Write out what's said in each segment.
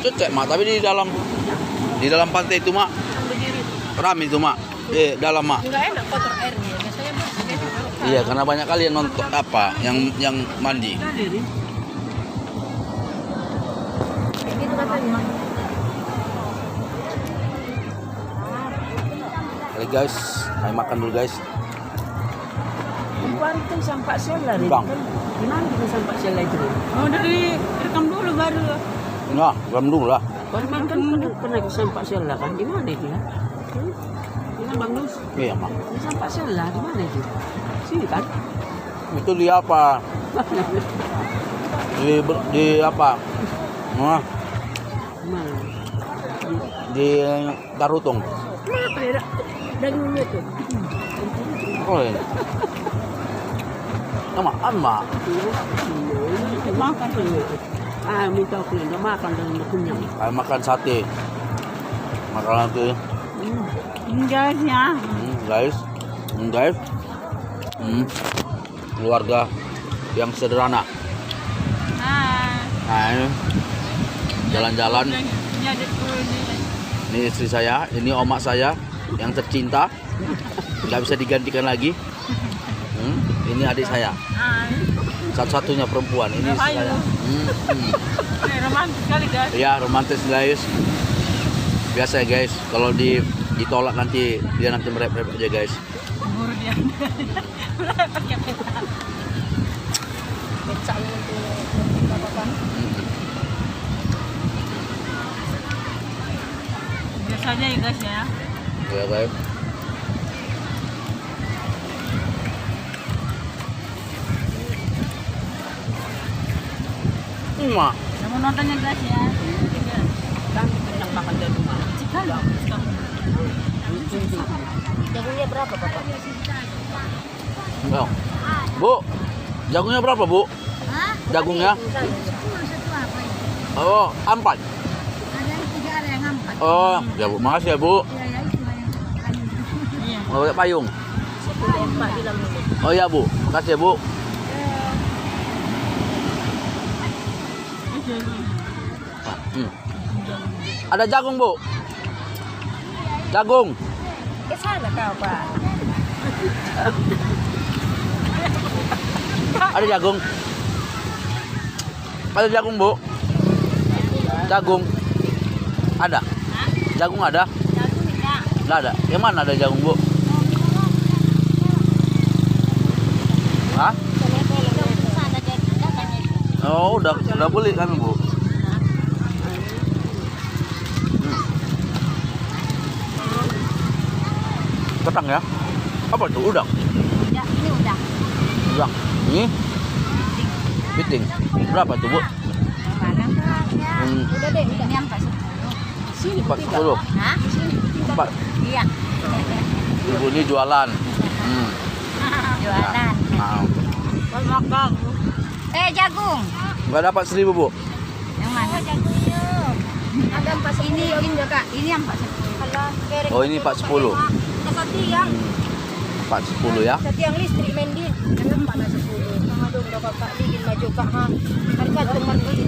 Cecek mak, tapi di dalam pantai itu mak ramai itu mak. Dalam mak. Enggak enak kotor airnya. Biasanya Mas, Iya, karena banyak kali yang nonton yang mandi. gitu katanya. Oke guys, ayo makan dulu guys. Kemarin kan sampai solar itu Bang. kan. Gimana kita sampai solar itu? Oh, dari rekam dulu baru. Nah, belum dulu lah. Kemarin kan pernah ke sampai solar kan? Di mana itu ya? Ini Bang Nus. Iya mak. Di sampai solar di mana itu? Sini kan? Itu di apa? di apa? Nah, Mana? di Tarutung. Kenapa ya? Dagingnya tuh. Oh ini. Nama mak. Makan dulu. Minta aku udah makan dan udah kenyang. Ayo makan sate. Makanan tuh. Guysnya. Guys. Guys. Keluarga yang sederhana. Nah, ini jalan-jalan. Ini istri saya, ini omak saya yang tercinta, nggak bisa digantikan lagi. Ini adik saya, satu-satunya perempuan. Ini istri saya. Romantis sekali guys. Ya romantis guys. Biasa ya guys, kalau ditolak nanti dia nanti merep-rep aja guys. Buru dia. Pakai peta. Becak itu apa-apa. Biasanya ya guys ya. Ya guys. Mak. Saya mau nontonnya guys ya. Kami kenyang makan dari rumah. Sekali. Jagungnya berapa Bapak? Oh. Bu, jagungnya berapa bu? Jagungnya? Oh, 4. Ada yang 3, ada yang 4. Oh, ya bu, makasih ya bu. Iya, itu yang Mau pakai payung? 10 bilang dulu. Oh ya bu, makasih ya bu. Ada jagung bu? Jagung? ke sana kau Pak. Ada jagung? Ada jagung bu? Jagung? Ada? Jagung ada? Jagung enggak. Nggak ada. Yang mana ada jagung bu? Hah? Oh udah beli kan bu? Ketang ya? Apa itu? Udang? Ya, ini udah. Udang. Ini? Piting. Berapa tuh bu? Mana ya? Udah deh, udah. Ini 410. Sini 40. Hah? 4. Iya. Ibu ini jualan. Jualan. Nah, Makan. Jagung. nggak dapat 1.000 bu? Yang mana? Jagungnya. Ada 4 ini juga Kak. Ini yang 410. Oh ini 410. Satu yang 410 ya? satu yang listrik Mendi. Yang 410. Sama dong dapat Kak bikin maju Kak ha. Harga teman ini.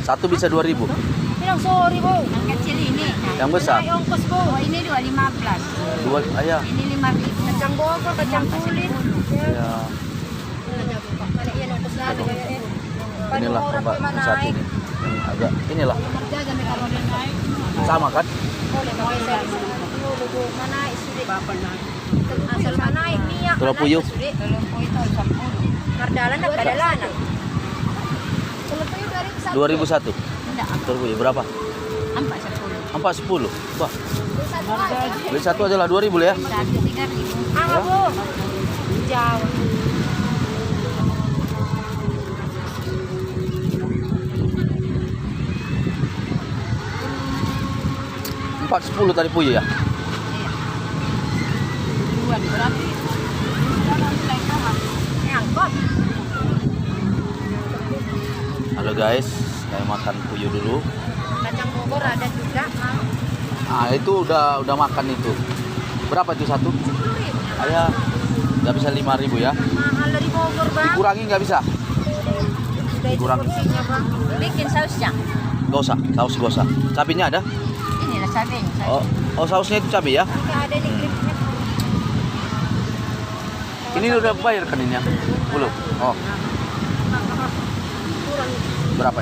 Satu bisa 2.000. Bilang sorry Bu. Yang kecil ini. Yang besar? Naik ongkos Bu. Oh ini 215. Dua ayah. Ini 5.000. Kacang Bogor, kacang kulit. Ya. Inilah mbak satu ini. Agak inilah. Sama kan? Mana istri? Asal mana minyak? Telur puyuh. Telur puyuh itu 10. Kardalan ada kadalan. Telur puyuh dari 2001. Enggak, Telur puyuh berapa? 410. 410. Wah, beli satu aja lah 2.000 ya. Satu 3.000. Ah, Bu. Jauh. 410 tadi puyuh ya. Duluan berarti. Ngangkot. Halo guys, saya makan puyuh dulu. Kacang Bogor ada juga. Ah itu udah makan itu. Berapa itu satu? 10.000. Ayah nggak bisa 5.000 ya? Mahal dari Bogor Bang. Dikurangi nggak bisa? Udah itu Kurang. porsinya bang. Bikin sausnya. Gak usah, saus gak usah. Cabenya ada? Inilah cabenya. Oh sausnya itu cabai ya? Nggak ada nih gripnya. Ini udah bayar kan ini ya? Belum? Oh, Kurang berapa?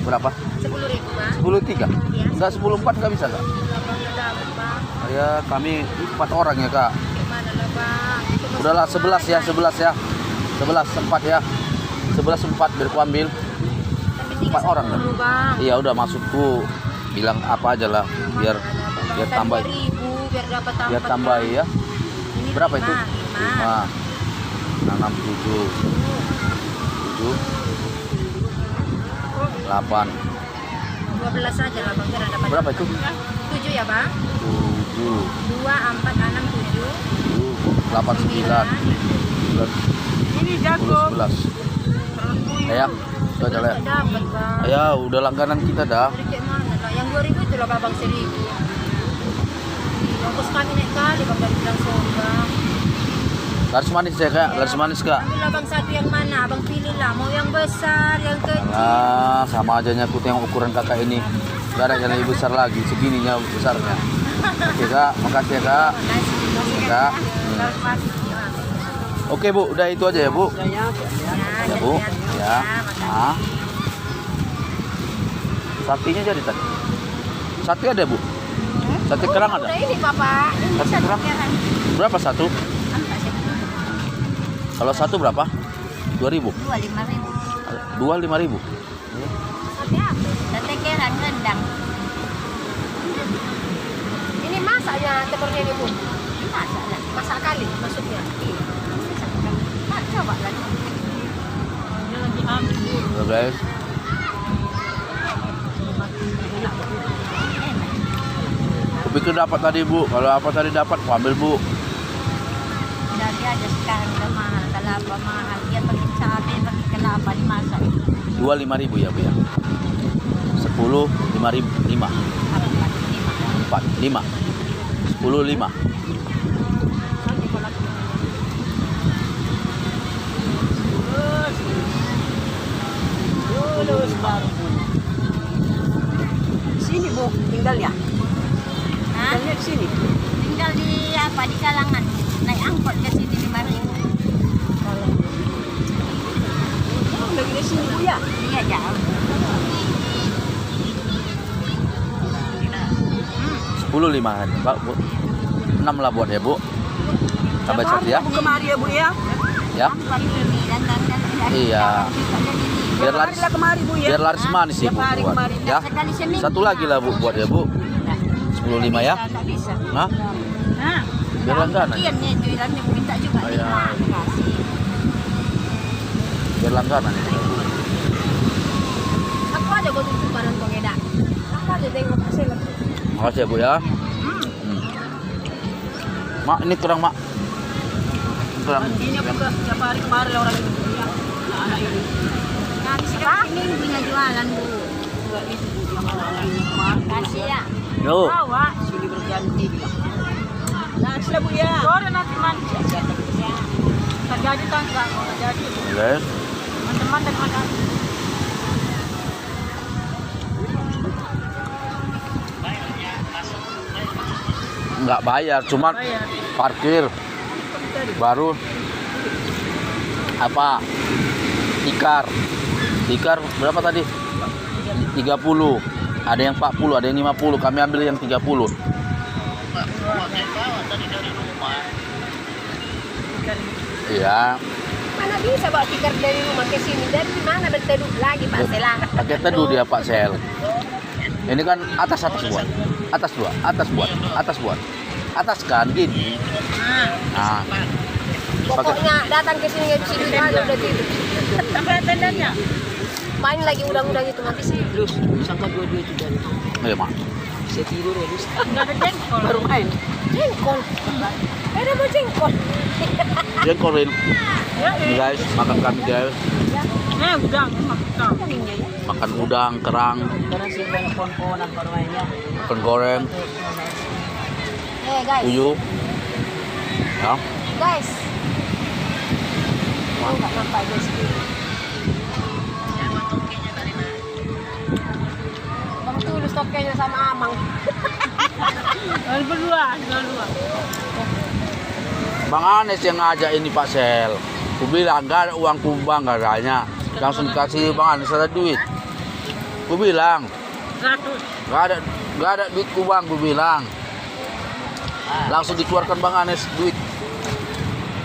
Berapa? 10.000 bang. 10.3? Iya. Enggak 10.4 nggak bisa nggak? Abang udah dapat bang. Ya kami 4 orang ya kak. Gimana lah bang? Itu Udahlah 11 ya, 11 ya. 11 sempat ya. 11 sempat biar ku ambil. Tapi tinggal 4 orang kan? 10 bang. Iya udah masukku bilang apa aja lah biar tambah 2.000 biar dapat tambah. biar tambah ya. Ini Berapa itu? 5. 5 6 7 8 12 saja lah bang biar dapat. berapa itu? 7 ya bang? 7 2, 4, 6, 7. 8 9 Ini 10 jago. 11 ya itu aja lah ya. Dapat bang. Ya udah langganan kita dah. Dari kayak mana lah? Yang 2.000 itu loh babang 1.000. Ongkos kami naik kali bang dari bilang bang. Garis manis ya kak, garis manis kak. Ambil abang satu yang mana? Abang pilih lah. Mau yang besar, yang kecil. Nah, sama aja nyakut yang ukuran kakak ini. Gak ada yang lebih besar lagi, segininya besarnya. Oke kak, makasih ya kak. Kak. Oke bu, udah itu aja ya bu. Ya bu, ya. Ah. Satinya jadi tadi. Sate ada bu? Sate kerang ada? Udah ini bapak. Ini Sate satu kerang? kerang. Berapa satu? Kalau satu berapa? 2.000. 2.500. 2 5.000. Sate apa? Sate kerang rendang. Ini masaknya telurnya ini bu. Masak lah. Masak kali maksudnya. Nah, coba lah. Udah guys. Aku pikir dapat tadi bu. Kalau apa tadi dapat, aku ambil bu. Dari aja sekarang udah mahal. Kelapa mahal. Dia pakai cabai, pakai kelapa dimasak. 2 5.000 ya bu ya. 10 5.000 5 4 5 10 5. Sini bu, tinggalnya. Hah? Tinggalnya di sini. Tinggal di apa? Di Kalangan. Naik angkot ke sini 5.000. Oh, lagi di sini bu ya. Iya jauh. 10 5 Pak bu. 6 lah buat ya bu. Tambah satu ya. Bu kemari ya bu ya. Ya. Angkot ini dan Iya. Biar Tiap laris hari lah kemari bu ya. biar laris manis ya Tiap bu hari buat. kemari. Ya. sekali seminggu. Satu lagi lah bu buat ya bu. 10 5 ya. Nggak bisa. Hah? Nah, Biar langganan. Iya nih, jualannya minta juga. Oh, iya. Kasih. Biar langganan ya. Aku aja gue tunjuk badan kau ngeda. Aku aja tengok hasil. Makasih ya bu ya. Mak ini kurang mak. Kurang. Ini bu tiap hari kemari lah orang ini bu ya. Anak ini. Nah, sekali seminggunya jualan, Bu. Enggak itu bu yang anak-anak ini kemari. Kasih ya. Yo. Bawa sini berganti bilang. Nah, sudah bu ya. Sore nanti mandi. Terjadi tangga, terjadi. Guys. Teman-teman dan makan. Nggak bayar, cuman parkir baru apa tikar berapa tadi 30, ada yang 40, ada yang 50, kami ambil yang 30. Iya, Mana bisa bawa tikar dari rumah ke sini? Dari mana berteduh lagi Pak Sela? pakai teduh dia Pak Sel. Ini kan atas buat, atas buat, atas kan gini. Nah, Pokoknya datang ke sini nggak bisa tidur aja udah tidur. Sampai tendanya. Main lagi udang-udang itu nanti sih. Terus sangka dua-dua itu dari. ayo mak. Saya tidur ya, terus enggak ada jengkol. Baru main. Jengkol. Ada mau jengkol. Jengkolin. Ini guys, makan kami guys. Udang makan. Makan udang, kerang, Karena sih banyak pohon-pohonan baru mainnya. ikan goreng, Guys. puyuh. Ya. Guys. Mau nggak nampak guys? dua. Bang Anes yang ngajak ini Pak Sel. Ku bilang gak ada uang kubang katanya. Langsung kasih Bang Anes ada duit. Ku bilang 100. gak ada duit kubang, ku bilang. Langsung dikeluarkan Bang Anes duit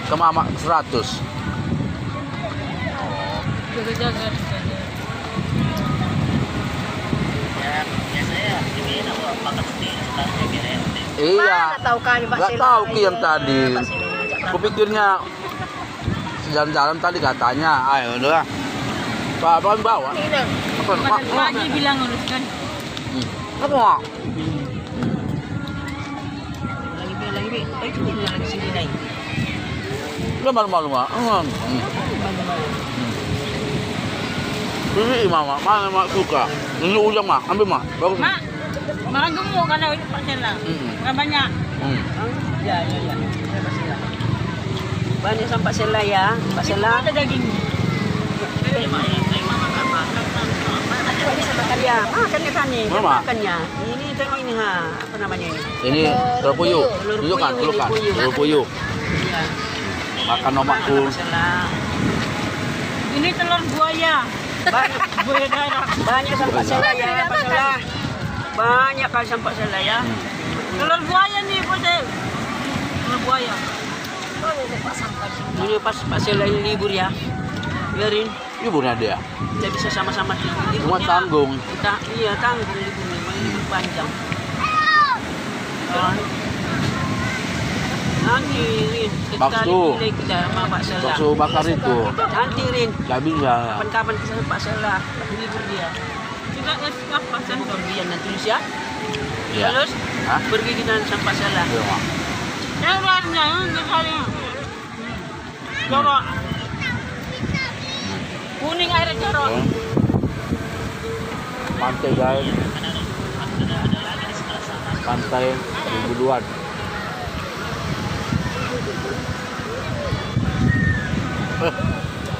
ke Mama 100. Jaga-jaga. Iya. Mana tahu kami Pak Gak Sela. tahu Ki yang Iya, tadi. Pak Sela ngajak berapa? Kupikirnya jalan-jalan tadi katanya, ayo udah. Pak Abang bawa. Ini nang. Apa? Lagi bilang uruskan. Apa? Mak? Lagi. Itu lagi sini naik. Udah malu-malu Mak. Ini Mama, mana Mak suka? Ini ujang Mak, ambil Mak. Bagus. Mak, malah gemuk karena itu Pak Sela. Nggak banyak. Ya. Pak Sela. Banyak sama Pak Sela ya. Pak Sela. Ada dagingnya. Kok bisa makan ya? Makan ya Tani. Mama. Makannya. Ini tengok ini ha. Apa namanya ini? Ini telur puyuh. Telur Tunjukkan, puyuh, tunjukkan. ini puyuh. Telur puyuh. Iya. Makan omakku. Pak Sela. Ini telur buaya. Banyak. Buaya darat. Banyak sama Pak Sela ya. Pak Sela. Banyak kali sama Pak Sela ya. Telur buaya nih, Pak Sel. Telur buaya. Ini pas Pak Sela ini libur ya. Biarin. Liburnya dia. Kita bisa sama-sama liburnya. Cuma tanggung. Kita iya tanggung liburnya, libur panjang. Nanti Rin, Bakso. kita sama Pak Sela. Bakso bakar itu. Nanti Rin, Gak bisa. kapan-kapan kita sama Pak Sela, libur dia. Juga apa Sel? Kemudian nanti ya. Iya. Terus Hah? pergi kita sama Pak Sela. Iya, Mak. Yang lainnya, misalnya. Jorok. Kuning airnya jorok. Oke. Pantai guys. Pantai Ribuan.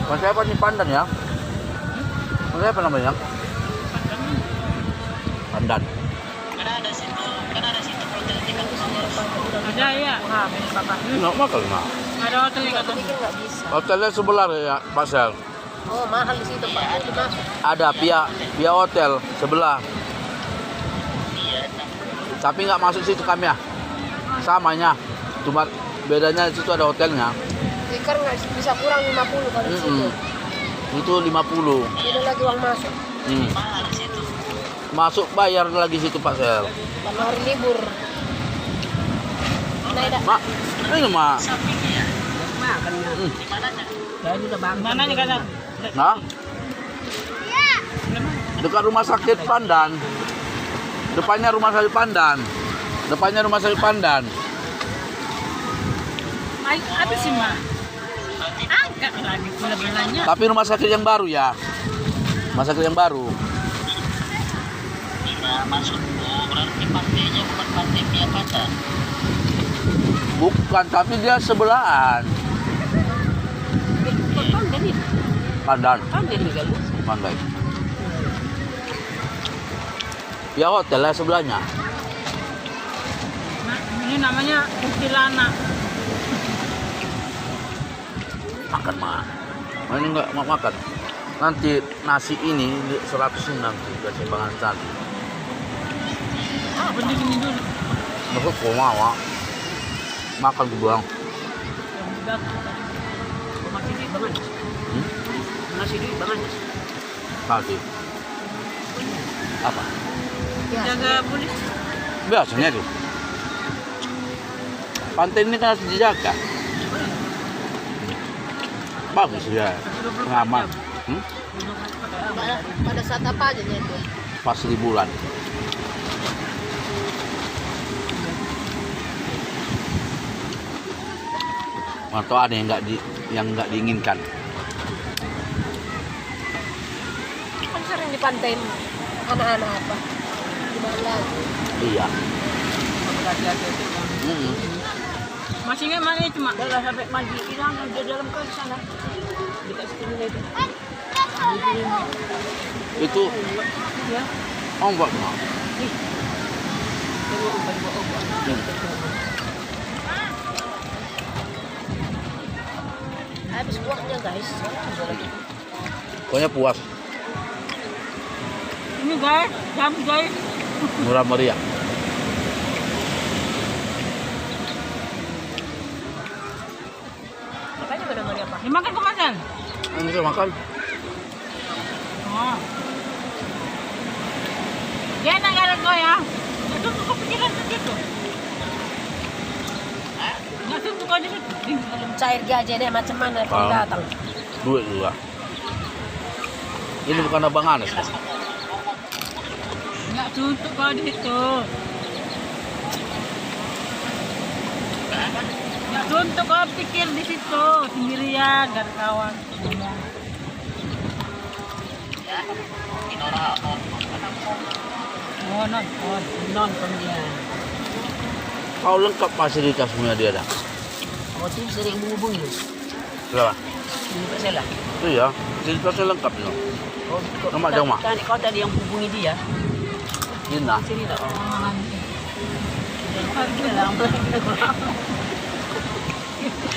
Pantai apa nih Pandan ya? Pantai apa namanya? Pandan. Ada ya. Nah, bener Bapak. Enak makan Mak. Ada hotel yang kata. Pikir nggak bisa. Hotelnya sebelah ya Pak Sel. Oh mahal di situ Pak, itu masuk. Ada pihak hotel sebelah. Tapi nggak masuk situ kami ya. Samanya. Cuma bedanya di situ ada hotelnya. Tikar nggak bisa kurang 50 kalau di situ. Itu 50. Beda lagi uang masuk. Masuk bayar lagi situ Pak Sel. Karena hari libur. Nah, ada. Mak, ini Mak. Makannya. Ya ini udah bangga. Mana nih kata? Nah, dekat rumah sakit Pandan. Depannya rumah sakit Pandan. Depannya rumah sakit Pandan. Habis sih, Mak. Agak lagi bela-belanya. Tapi rumah sakit yang baru ya. Rumah sakit yang baru. Bukan, tapi dia sebelahan. Pandan ini. Pandan, Pandan juga lu. Pandan. Ya hotelnya sebelahnya. Mak, ini namanya kuntilanak. Makan Mak. Nah, ini enggak mau makan. Nanti nasi ini 100 nanti kasih Bang tadi. Beli gini dulu. Masuk koma Mak. Makan gue doang. Masih duit banget. Masih duit banget. Tadi. Apa? Jaga polis. Biasanya tuh. Pantai ini kan harus dijaga. Bagus ya. Aman. Pada saat apa aja itu? Pas liburan. Atau ada yang nggak diinginkan. Kan sering di pantai anak-anak apa? Di mana? Iya. Masih nggak mana itu, Mak? Udah sampai mandi hilang di dalam ke sana. Dekat situ itu. Itu Ya. ombak Mak. Tengok obat. habis kuahnya guys. Pokoknya puas. Ini guys, jam guys. Murah meriah. Makanya pada mari apa? Dimakan kemasan. Ini bisa makan. Oh. Jangan nggak kau ya. Itu kau pikiran segitu. Nggak tuh kau di situ. Belum cair gaji deh macam mana Paham. datang. Duit juga. Ini bukan abang Anes. Dah. Nggak suntuk kau di situ. Nggak suntuk kau pikir di situ sendirian, gak ada kawan. Oh nonton dia. Kau lengkap fasilitasnya dia dah. Oh tim sering menghubungi. Berapa? Ini saya lah. Iya, fasilitasnya lengkap loh. Oh, Nama jauh, Mak? Kau tadi yang hubungi dia. Ini Sini tak.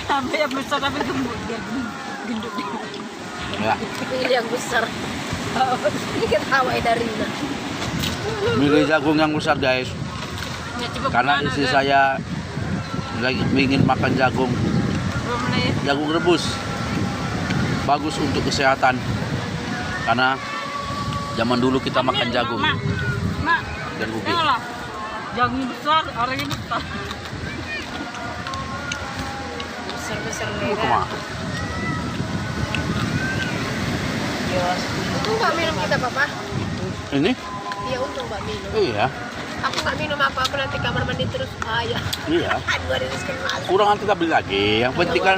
Sampai yang besar tapi gemuk dia gendut. ya. Pilih yang besar. Ini ketawa dari mana? Milih jagung yang besar guys. Ya, coba Karena kemana, istri Gan? saya lagi ingin makan jagung rebus. Bagus untuk kesehatan. Karena zaman dulu kita makan jagung. Mak, Dan ubi. janganlah. Jagungnya besar, orangnya besar. Besar-besar Mau kemana? Untung nggak minum kita papa. Ini? Iya untung nggak minum. Iya. Aku nggak minum apa-apa nanti kamar mandi terus ayah. Iya. Aduh ada rezeki masuk. Kurang nanti kita beli lagi. Yang penting kan.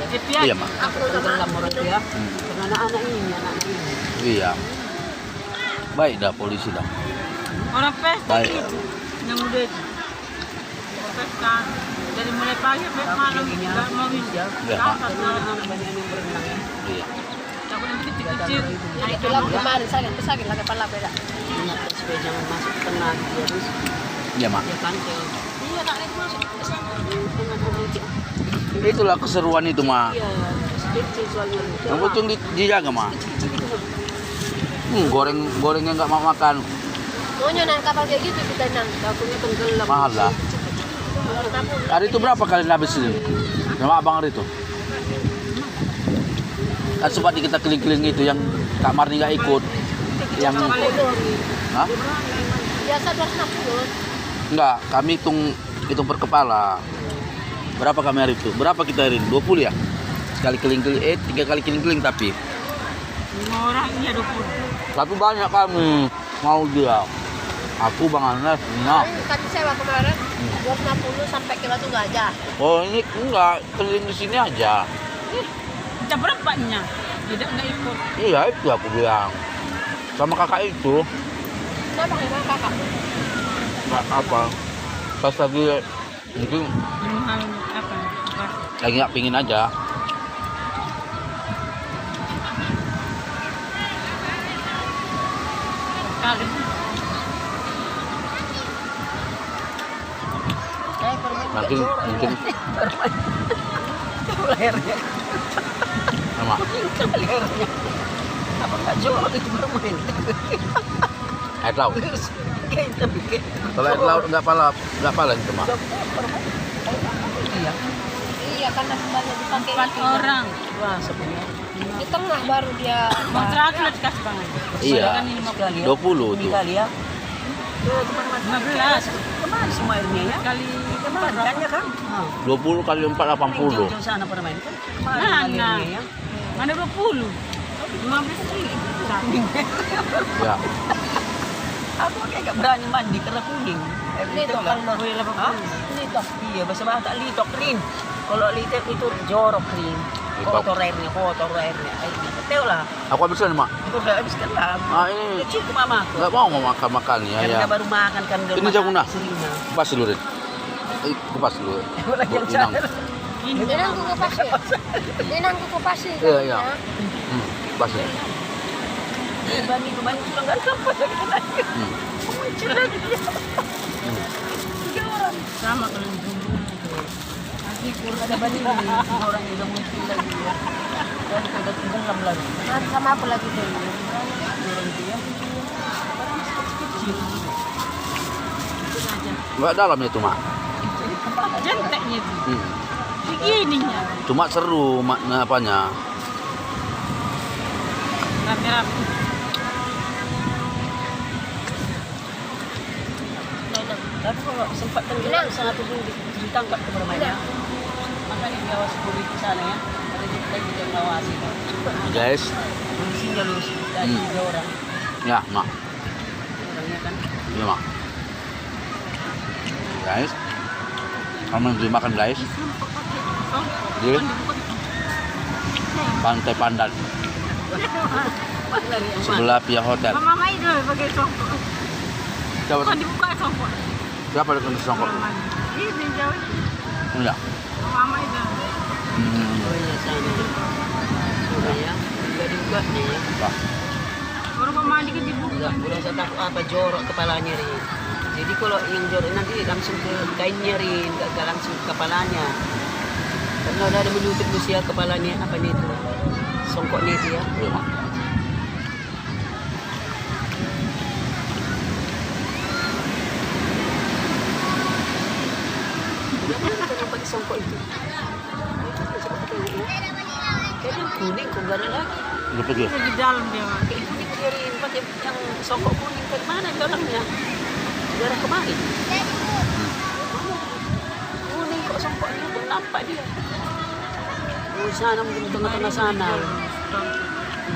Cepian. Iya mak. Aku udah orang dia. Hmm. Karena anak-anak ini. Iya. Baik dah polisi dah. Orang pesta Baik. itu. Yang udah itu. Pesta. Dari mulai pagi sampai malam. Nggak mau minum. Ya, Kasar, Mak. malam. Banyak yang berenang ya. Iya. Tapi nanti kecil-kecil. Naik Itu lah kemarin sakit lah kepala beda. supaya jangan masuk ke tengah terus Iya mak. ya kan iya tak naik masuk ke sana dengan orang kecil. Itulah keseruan itu mak. Iya kecil soalnya Yang penting dijaga mak. Gorengnya nggak mau makan. Maunya naik kapal kayak gitu kita nang. takutnya tenggelam. Mahal lah. Hari itu berapa kali habis ini? Sama abang hari itu? Kan sempat kita keliling-keliling itu yang Kak Marni nggak ikut. Yang Hah? Biasa 260. Enggak, kami hitung per kepala. Berapa kami hari itu? Berapa kita hari ini? 20 ya? Sekali keliling-keliling, 3 kali keliling-keliling tapi. 5 orang iya 20. Tapi banyak kami mau dia. Aku Bang Anas, nah. Kami sewa kemarin 260 sampai ke Batu Gajah. Oh ini enggak, keliling di sini aja. Kita berempatnya tidak ikut. Iya itu aku bilang. Sama kakak itu, Kenapa memang kakak? nggak apa. Pas lagi mungkin Minuman apa? lagi nggak pingin aja. Kali. Nanti mungkin Lehernya. sama. Lehernya. Apa nggak jorok itu bermain? Air laut. Kayak tapi kayak. Kalau air laut nggak pala itu mah. Iya. Iya karena sebenarnya dipakai 4 itu. orang. Wah sebenarnya. Di tengah baru dia. Bang terakhir dikasih banget. Iya. Kan ini 5 kali ya. 20 tuh. Kali ya. 15. Kemana semua airnya ya? Kali kemarin kan ya kan? 20 kali 4 80. Jauh sana pada main kan? Mana? Ya? Mana 20? 15 ribu. Ya. Aku kayak gak berani mandi karena kuning. Litok kan mah. Hah? Litok. Iya, bahasa bahasa litok rin. Kalau litok itu jorok rin. Litok. Kotor airnya. Airnya keteo lah. Aku habisin mak. Itu udah habis kan lah. Ah ini Cukup mama aku. nggak mau makan ya Karena ya. baru makan kan. Ini jagung nah. Istrinya. Kupas dulu Rin. Kupas dulu. Lagi yang Inang. cara. Ini nangku kupasi. Ini nangku kupasi. Iya, iya. Kupas ya. Bani sudah nggak sempat lagi lagi. Muncul lagi dia. 3 orang. Sama kalau Siguro ada balik ni orang yang muncul lagi ya. Dan sudah tenggelam lagi. Sama aku lagi tuh. Orang dia orang kecil. Itu saja. Enggak dalamnya itu, Mak. Jenteknya itu. Hmm. Begininya. Cuma seru makna apanya. Rapi-rapi. Tapi kalau sempat tenggelam sangat ditangkap ke bermainnya. Makanya diawas polisi di sana ya. Ada juga yang mengawasi. Guys, Polisinya lulus dari 3 orang. ya, Mak. Orangnya kan. Iya, Mak. Guys, kamu beli makan, guys. Di Pantai Pandan, sebelah Pia Hotel. Mama itu pakai songkok. Siapa? Bukan dibuka songkok. Siapa yang kena songkok? Ini jauh. Enggak. Mama itu. Oh iya sana. Sudah ya. Enggak dibuka nih ya. Wah, Baru mandi ke dibuka. Enggak, udah saya takut apa jorok kepalanya Rin. Jadi kalau yang jorok nanti langsung ke kainnya Rin, enggak langsung ke kepalanya. Karena udah ada menutup usia kepalanya apa nih itu? Songkoknya itu ya. iya, Mak. Udah kan pakai songkok itu. Kayaknya kuning kok enggak ada lagi. Udah pergi. Di dalam dia. Kayak kuning Rin, pakai yang songkok kuning ke mana dia orangnya? Darah kemarin. Kuning kok songkoknya pun nampak dia. Oh sana mungkin di tengah-tengah sana.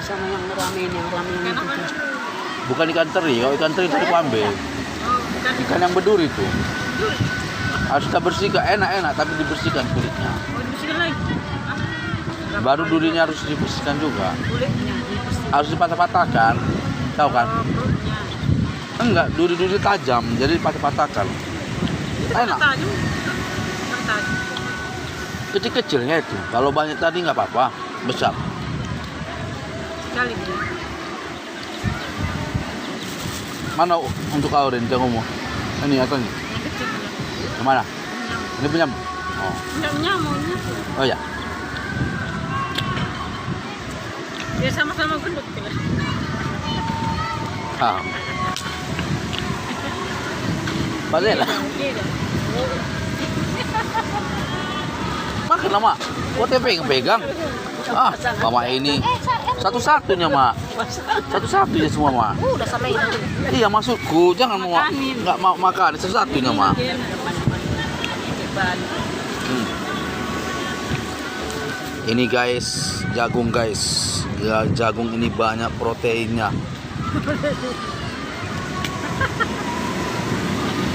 Sama yang ramen itu. Bukan ikan teri. Kalau ikan teri tadi aku ambil. Ikan yang berduri itu. Harus kita bersihkan, enak-enak tapi dibersihkan kulitnya. Oh, dibersihkan lagi. Baru durinya harus dibersihkan juga. Kulitnya dibersihkan. Harus dipatah-patahkan. Tahu kan? Perutnya. Enggak, duri-duri tajam, jadi dipatah-patahkan. Enak. Tajam. Tajam. Kecil-kecilnya itu. Kalau banyak tadi nggak apa-apa, besar. Sekali dia. Mana untuk kau Ren, tengokmu? Ini atasnya. Yang kecil dia. Kemana? Ini punya. Oh, Enggak nyamuknya. oh ya. Dia sama-sama gendut dia. Ah. Balik lah. Dia. Makan lah, Mak. Kok pegang? Ah, Mama ini satu-satunya, Mak. Satu-satunya semua, Mak. Udah sama ini. Iya, maksudku jangan mau Makanin. nggak mau makan satu-satunya, Mak. Hmm. Ini guys, jagung guys. Ya, jagung ini banyak proteinnya.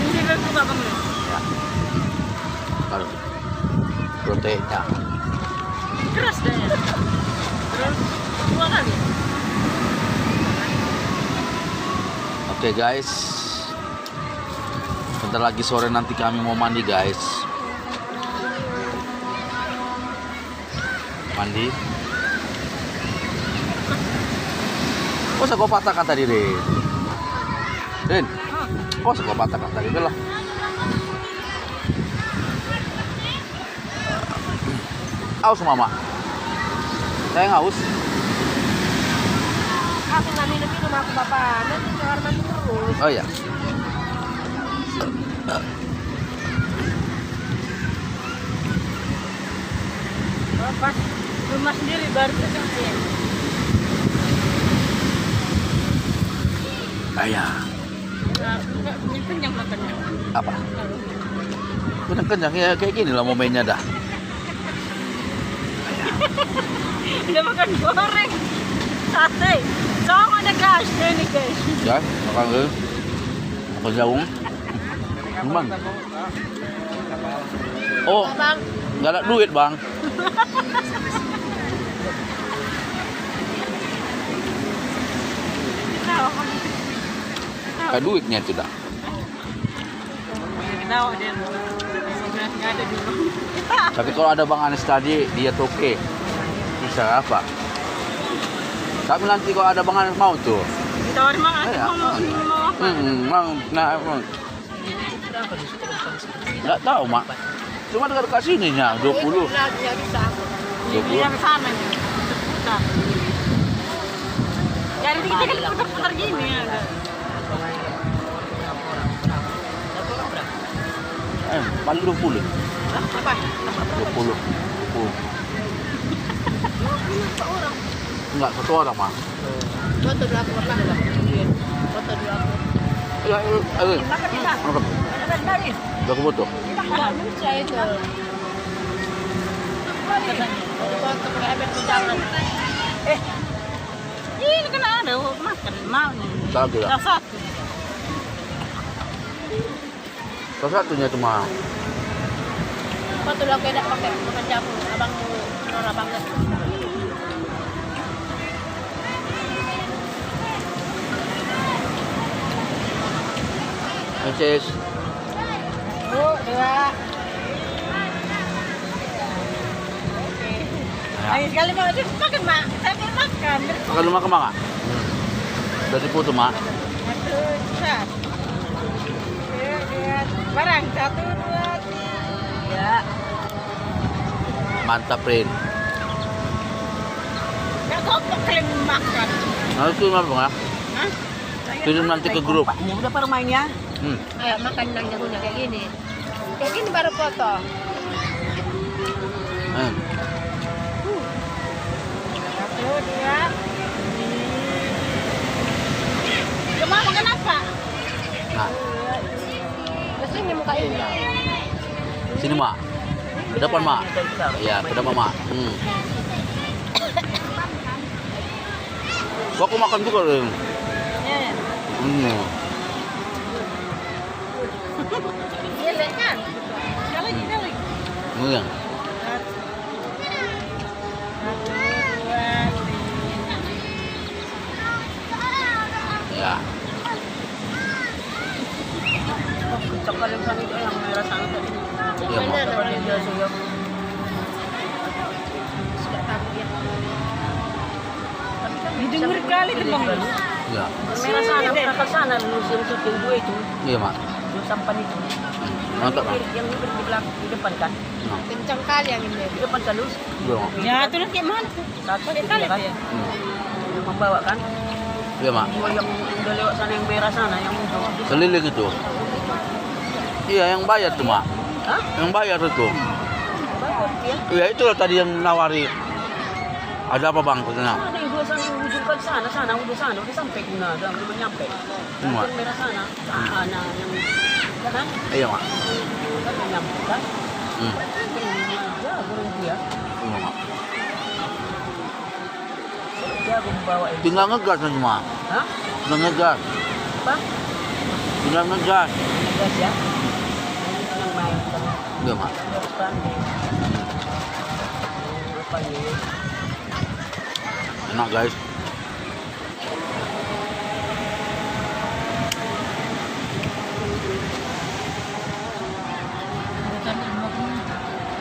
Ini dia suka banget. Baru. Proteinnya. Keras dia. Terus 2 kali. Oke guys. Bentar lagi sore nanti kami mau mandi guys. Mandi. Kok saya kau patahkan tadi, Rin? Rin, kok saya kau patahkan tadi? Udah lah. Haus, Mama. Saya haus. Aku nggak minum aku bapak. Nanti kamar mandi terus. Oh iya. Pas rumah sendiri baru kecil. Ayah. Enggak kenyang makannya. Apa? Kenyang ya kayak gini lah momennya dah. Udah makan goreng, sate, sama ada gas ini guys. Ya, makan dulu. Makan jagung. Memang. Oh, Bang, nggak ada duit, Bang. Kayak duitnya itu dah. Tahu dia, nggak ada dulu. Tapi kalau ada Bang Anes tadi, dia tuh oke. Bisa apa? Tapi nanti kalau ada Bang Anes mau tuh. Ditawarin makan, Iya. mau apa? Mang, nah, nggak tahu, Mak. Cuma dekat sininya 20. Nggak bisa. 20. Yang sana nya. Putar. Jadi kita kan putar-putar gini ya. Paling 20. Apa? 20. 20. Enggak, satu orang mah. Foto dulu aku pernah. Foto dulu aku. Ya, Makan kita. makan. Ada dari. Udah aku foto. Nggak bisa itu. Foto pakai habis jangan. Ini kan ada makan mau nih. Satu ya. Satu. Salah satunya cuma Foto dulu aku enak pakai bukan jamu. Abang Nora banget. Cis. Dua. Ayo sekali mau makan mak. Saya mau makan. Makan rumah ke Mak? Udah dipoto Mak. Satu, satu. Barang 1, 2, 3. Mantap, Rin. Nggak kompak kalian makan. Nah, itu apa nggak? Hah? Kirim nanti ke grup. Ini udah para mainnya. Ayo makan yang jagonya kayak gini. Kayak gini baru foto. Satu, dua. Kamu mau makan apa? Nah, Terus ini muka ini. sini Mak. Ke depan Mak. Iya, ke depan Mak. Gua aku makan juga, Rin. Ya. Iya kan? Sekali. Iya. Satu, dua, Ya. Coklat yang sana itu yang merah sana tadi. Iya, Mak. Coklat yang biasa ya. Sudah takut ya. didengar kali tuh bang. Iya. Yang merah sana, merah ke sana, lulus yang syuting gue itu. Iya, Mak. Yang sampan itu. Mantap, Mak. Yang di belakang, di depan kan? Nah, Kencang kali yang ini. Di depan kan lulus. iya, Mak. Ya tuh nanti mana? Satu itu kan? Yang membawa kan? Iya, Mak. Dua yang udah lewat sana yang merah sana, yang ujung. Keliling itu. Iya, yang bayar tuh, Mak. Hah? Yang bayar itu. Bawa dia. Iya, itulah tadi yang nawari. Ada apa, Bang? Katanya. Ada yang dua sana yang ujung kan sana, udah sampai guna, udah belum nyampe. Semua. Yang merah sana, sana yang kan? Iya, Mak. Kan yang nyampe kan? Ya, burung dia. Iya, Mak. Dia aku membawa itu. Tinggal ngegas aja, Mak. Hah? Tinggal ngegas. Apa? Tinggal ngegas. Gas ya? Yang main kan? Iya, Mak. Depan. Apa ini? Enak, guys.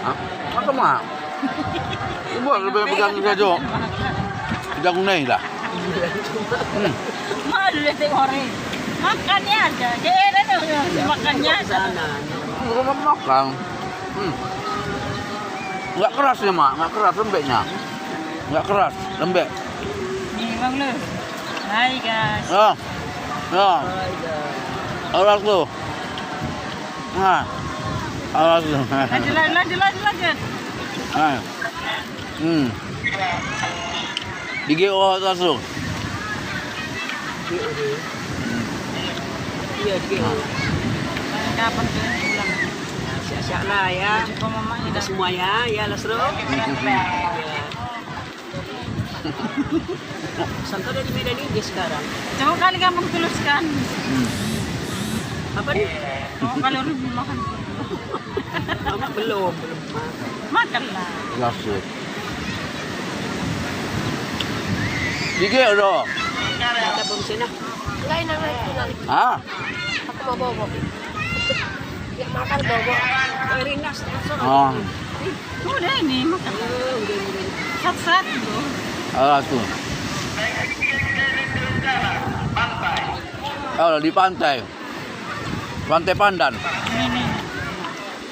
Hah? Apa, Mak? Ibu lebih pegang saja. Pegang nih lah. Malu lihat orang. Makannya aja. Dia ada makannya aja. Sana. Belum makan. Nggak keras ya, Mak. Nggak keras lembeknya. Nggak keras, lembek. Nih bang lu. Hai guys. Ya. Ya. Alas tuh. Nah. Alas tuh. Lanjut. Nah. DGO atas tuh. Iya, dia. Kapan tuh pulang? Siap-siap lah ya. Kau mama Kita semua ya Lasro. Sangka dari Medan ini sekarang. Coba kali kamu tuluskan. Apa nih? Coba kali orang makan. Mama belum. Makanlah. Langsung. DGO dong. Kita belum sana. Enggak enak lagi. Ah. Aku mau bobo. Ya makan bobo. Rinas. Oh. Udah ini makan. Satu-satu. Alas tuh. Oh, di pantai. Pantai Pandan. Ini.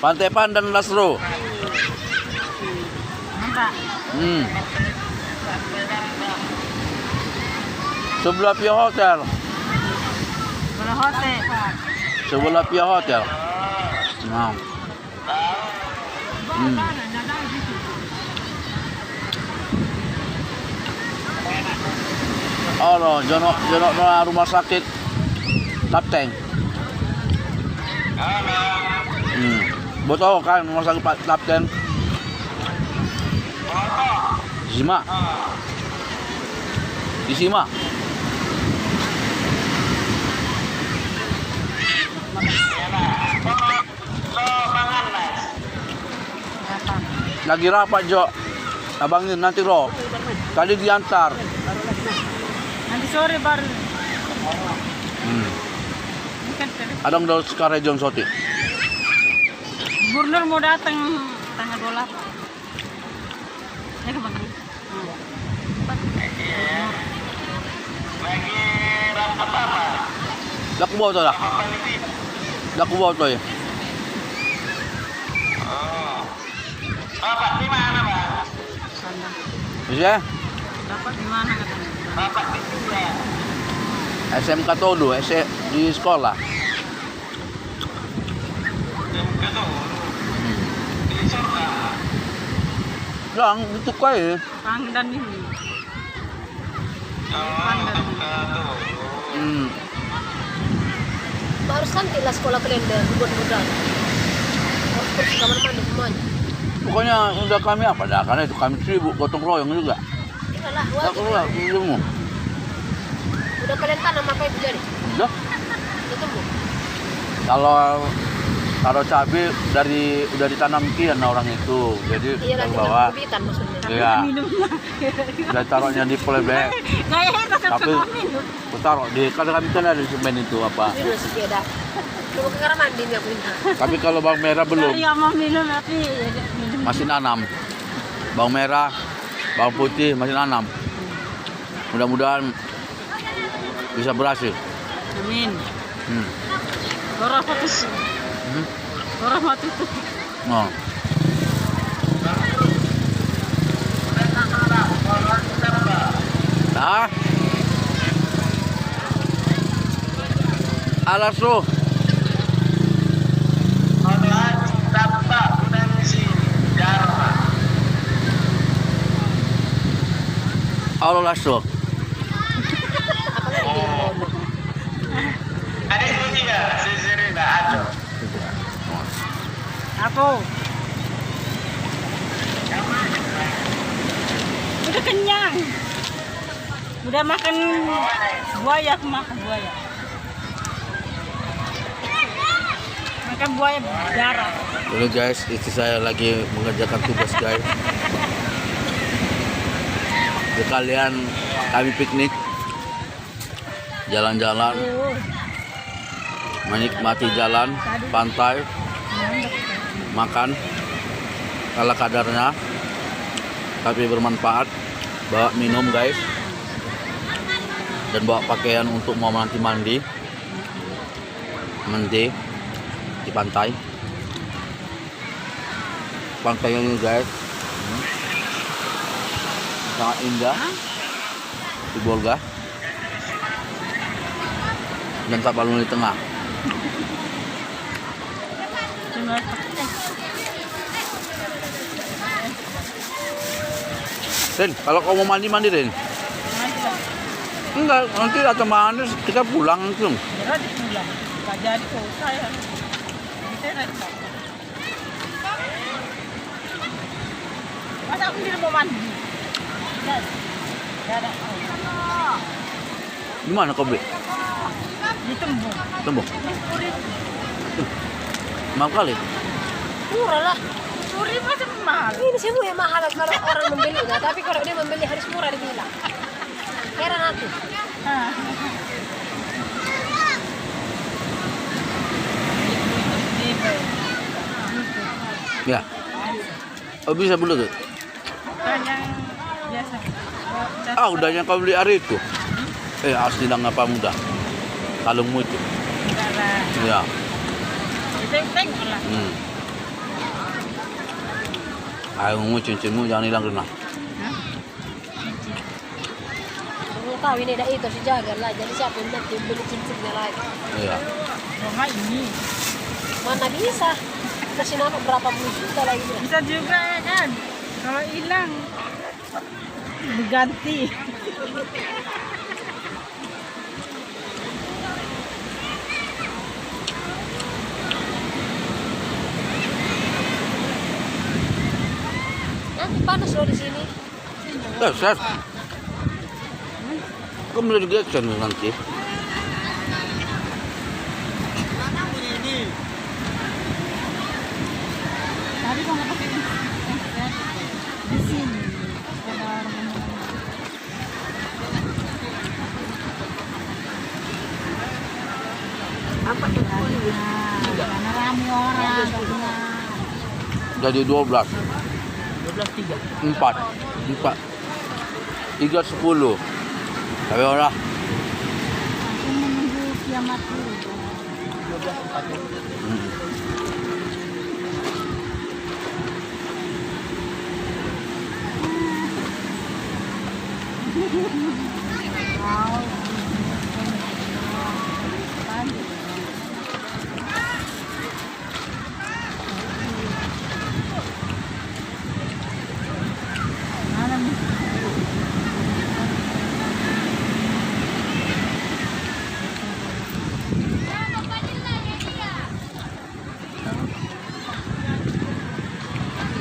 Pantai Pandan Lasro. Nampak? Sebelah Pia Hotel. Kalau hotel. Sebelah Pia Hotel. Nah. Oh no, jono rumah sakit Tapteng. Betul kan rumah sakit Tapteng. Di Sima. Lagi rapat Jo. Abangin nanti roh. Tadi diantar. Nanti sore baru. Adang dari Sukarejon Soti. Gubernur mau datang tanggal 28. Ya ke Bang. Dah ku bawa tu dah. Dah ku bawa tu ya. Bapak di mana, Bang? Sana. Bisa? Dapat di mana katanya? Bapak di juga. SMK Todo, di sekolah. Di surga. Lang, itu kaya. Pandan ini. Harus nanti lah sekolah kalian dan mudah-mudahan. Harus pergi kamar mandi semuanya. Pokoknya udah kami apa dah, karena itu kami 1000 gotong royong juga. Iyalah, Tak wajib. keluar, ilmu. Udah kalian tanam apa itu jadi? Udah. Udah tumbuh. Kalau cabai udah ditanam kian orang itu, jadi Iya yang lagi bawa. kebitan maksudnya. Iya. Udah taruhnya di polybag. Kayaknya Tapi minum. aku taruh di kadang kami kan ada di semen itu apa. Ini udah sepeda. Coba ke kamar mandi nggak punya. Tapi kalau bawang merah belum, Dari yang mau minum tapi ya, minum. masih nanam. Bawang merah, bawang putih masih nanam. Mudah-mudahan bisa berhasil. Amin. Hmm. Gorah patus. Gorah mati tuh. Oh. Nah. Alas lo. Allah lasso. Ada itu juga, sisiri nggak ada. Apa? Udah kenyang. Udah makan buaya, aku makan buaya. Makan buaya darah. Dulu guys, istri saya lagi mengerjakan tugas guys. Sekalian kami piknik, jalan-jalan, menikmati jalan, pantai, makan, ala kadarnya, tapi bermanfaat. Bawa minum guys, dan bawa pakaian untuk mau nanti mandi di pantai. Pantainya ini guys, sangat indah di Bolga dan Tabalun di tengah. Ren, kalau kau mau mandi Ren. Enggak, nanti atau mana kita pulang langsung. Jadi pulang. Gak jadi kok saya. Masa aku tidak mau mandi? Gak ada. Di mana kau beli? Di Tembung. Tembok. Mahal kali. Murah lah. Suri masih mahal. Ini semua yang mahal kalau orang membeli, nah, tapi kalau dia membeli harus murah dibilang. Heran aku. Ya. Oh bisa beli tuh. Yang biasa. Ah udah yang kau beli hari itu. Asli dah ngapa mudah. Kalungmu itu. Ya. Tengok lah. Ayungmu, cincinmu jangan hilang Rina. Ang kawin nila ito si Jagger lah. Jadi siapa yang nanti beli cincinnya lagi. Iya. Cuma ini. Mana bisa? Kasi naman berapa puluh juta lagi dia. Bisa juga ya kan? Kalau hilang diganti. Nanti panas loh di sini. Chef. Kamu boleh juga action nanti. Tadi kalau nggak pakai di sini ada orang. Apa yang boleh? Karena rame orang. Jadi 12. 12.3. 4. 3 10. Tapi orang Aku menunggu kiamat dulu. 12.4. Wow.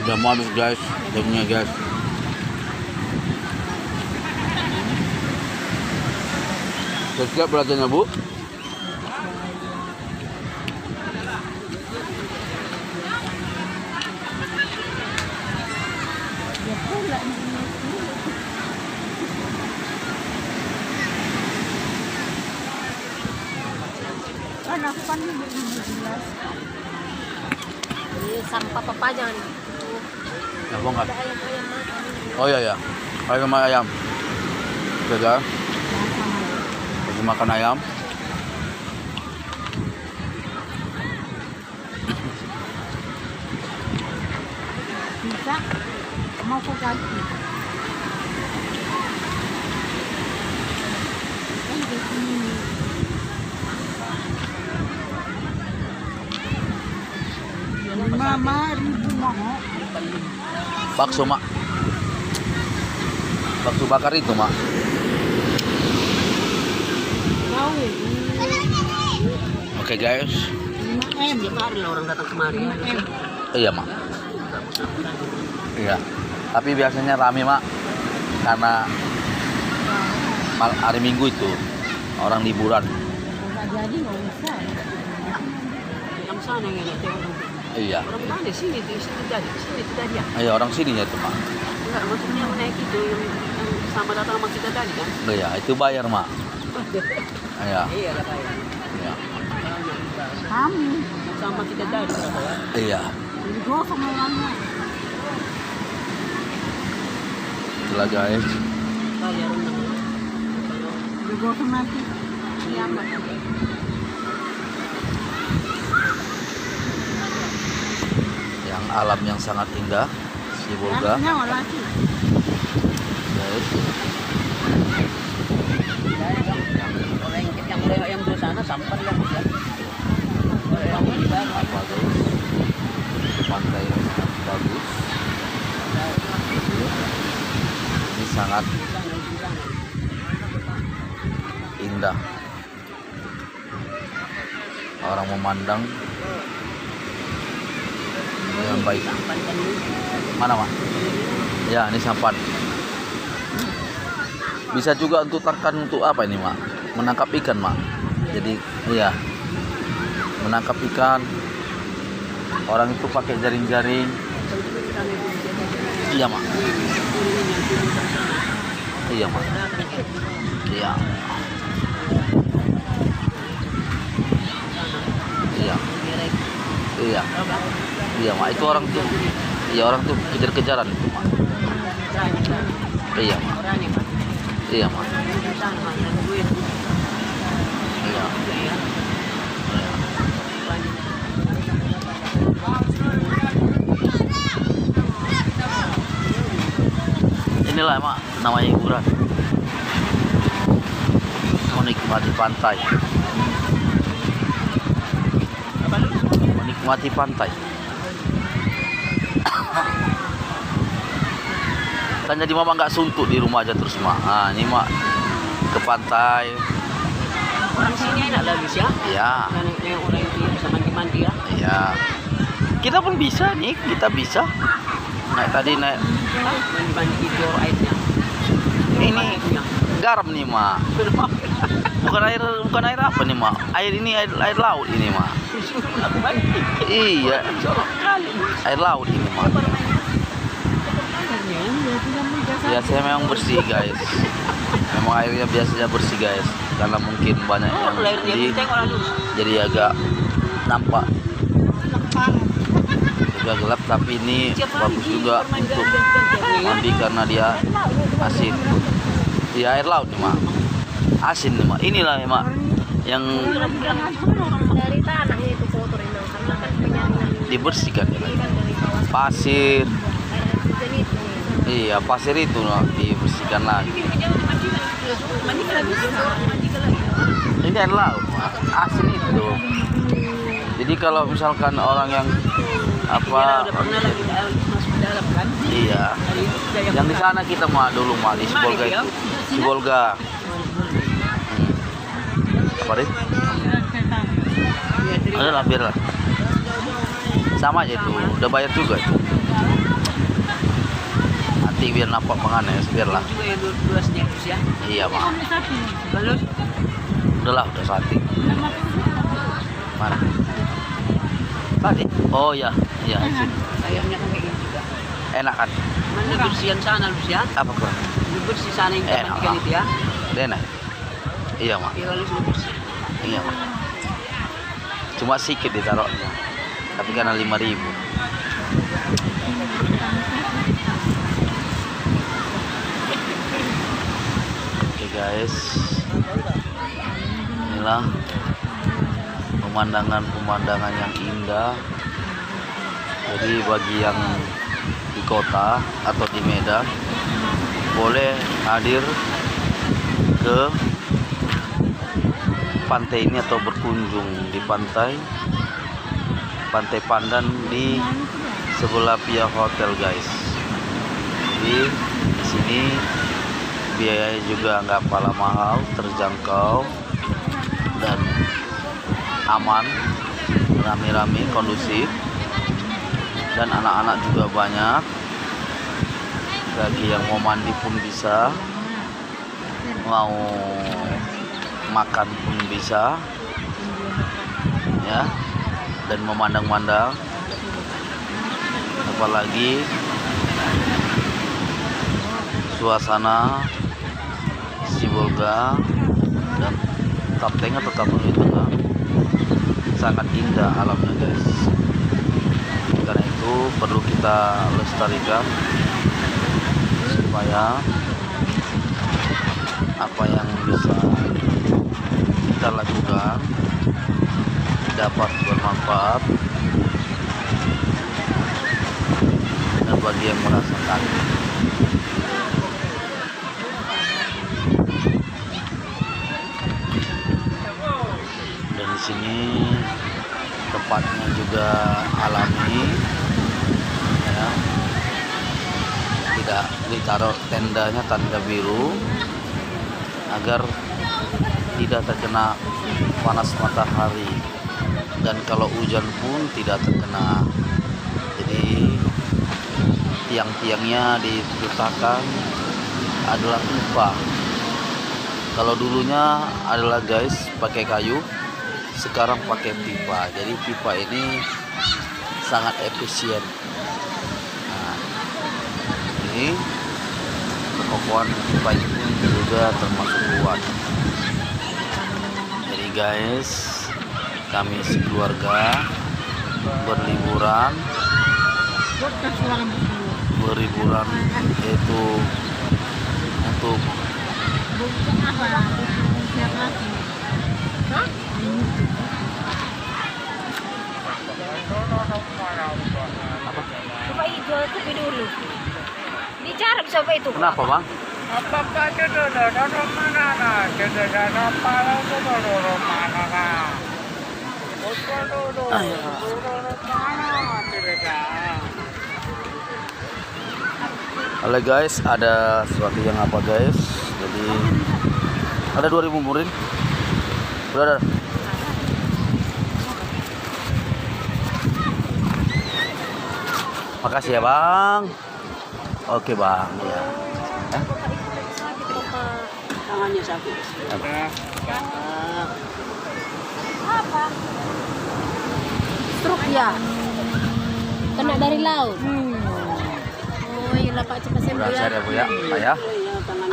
udah mau habis guys, dagingnya guys. Sudah siap belajarnya Bu? Ini sampah papa jangan. Nah, bongkar. Ada ayam-ayam makan. Oh iya ya, ayam ayam. Oke guys, lagi makan ayam. Bisa mau ke ganti. Di sini. Mama ribu mau. Bakso mak, bakso bakar itu mak. Tahu ya. Oke guys, 5M. Tiap hari lah orang datang kemari. 5M. iya mak. Iya, tapi biasanya rame mak, karena hari Minggu itu orang liburan. Nggak jadi nggak usah. Yang sana yang nggak tahu. Iya, Orang mana sini tuh tadi, sini itu tadi ya. iya orang sininya itu mak. Enggak, maksudnya yang naik itu yang sama datang sama kita tadi kan? Iya, itu bayar mak. Iya, Iya lah kayak. iya, Kami Sama kita tadi berapa ya? iya. digosok orangnya. Itulah guys. Bayar orang. Digosok nanti kiamat. Yang alam yang sangat indah, Sibolga. Nantinya lagi. Guys, Yang di sana sampah yang dia. apa guys? Pantai yang sangat bagus. Ini sangat indah. Orang memandang dengan baik. Mana mak? Ya, ini sampan. Bisa juga untuk tarkan untuk apa ini mak? Menangkap ikan mak. Jadi iya, menangkap ikan. Orang itu pakai jaring-jaring. Iya mak. Iya mak. Iya. Iya. Iya. Iya mak. Itu orang tuh. Iya orang tuh kejar-kejaran itu mak. Iya mak. Iya mak. Iya. Iya. Inilah emang namanya hiburan. Menikmati pantai. Menikmati pantai. Kan jadi mama nggak suntuk di rumah aja terus mak. Nah, ini mak ke pantai. Orang sini enak lah Gus ya. Ya, Yang orang itu bisa mandi-mandi ya. ya. Kita pun bisa nih, kita bisa. Naik tadi naik. Mandi-mandi di jor airnya. Ini garam nih mak. Bukan air apa nih mak? Air ini air laut ini mak. Iya, air laut ini mak. Biasanya memang bersih guys. Memang airnya biasanya bersih guys. Karena mungkin banyak yang jadi agak nampak juga gelap, tapi ini bagus juga untuk mandi karena dia asin. Iya air laut nih mak. Asin nih mak. Inilah ya mak yang Dari tanahnya itu kotor emang karena kan penyaringan dibersihkan ya, guys. kan dari bawah Pasir. air jenis nih. Iya pasir itu no, dibersihkan lagi. Ini air laut, Mak. Asin itu. Jadi kalau misalkan orang yang apa, Udah pernah lagi masuk ke dalam kan. iya, Hari itu sudah yang di sana kita mah dulu mah di Sibolga itu, Sibolga. Apa deh? Ada lah biar lah. Sama aja itu, udah bayar juga itu. Nanti biar nampak menganes, biarlah. juga yang luasnya Gus ya. Iya mak. Lalu Udahlah, udah sate. Mana? Tadi? Oh ya, iya. ayamnya kan kayak gitu juga. Enak kan? Mana bersihan sana Gus ya. Apa bro? Lu bersih sana yang Enak, ikan itu ya. Enak. Iya mak. Iya lalu sudah bersih. Iya mak. Cuma sedikit ditaruhnya. Tapi karena 5.000. Oke guys. Inilah pemandangan-pemandangan yang indah. Jadi bagi yang di kota atau di Medan boleh hadir ke pantai ini atau berkunjung di pantai Pandan di sebelah pihak hotel guys. Jadi di sini biayanya juga nggak kalah mahal, terjangkau dan aman, rame-rame, kondusif, dan anak-anak juga banyak. Bagi yang mau mandi pun bisa, mau makan pun bisa, ya, dan memandang-mandang. Apalagi suasana Sibolga dan Kaptenga atau Kapten Tengah sangat indah alamnya guys. Karena itu perlu kita lestarikan supaya apa yang bisa kita lakukan dapat bermanfaat dan bagi yang merasakan. Dan di sini tempatnya juga alami, ya. Tidak ditaruh tendanya tanda biru agar tidak terkena panas matahari, dan kalau hujan pun tidak terkena. Jadi tiang-tiangnya diletakkan adalah pipa. Kalau dulunya adalah guys pakai kayu, sekarang pakai pipa. Jadi pipa ini sangat efisien. Nah, ini kekokohan pipa ini pun juga termasuk kuat. Jadi guys, kami sekeluarga berliburan yaitu untuk Coba jual kopi dulu. Bicara Coba itu. Kenapa bang? Halo guys, ada sesuatu yang apa guys? Jadi ada 2000 murid. Udah. Makasih ya bang. Oke bang. Ya. Tangannya sakit. Stroke ya. Kena dari laut. Oh, iya lah Pak cepat sembuh Udah ya. share ya bu ya, Pak ya.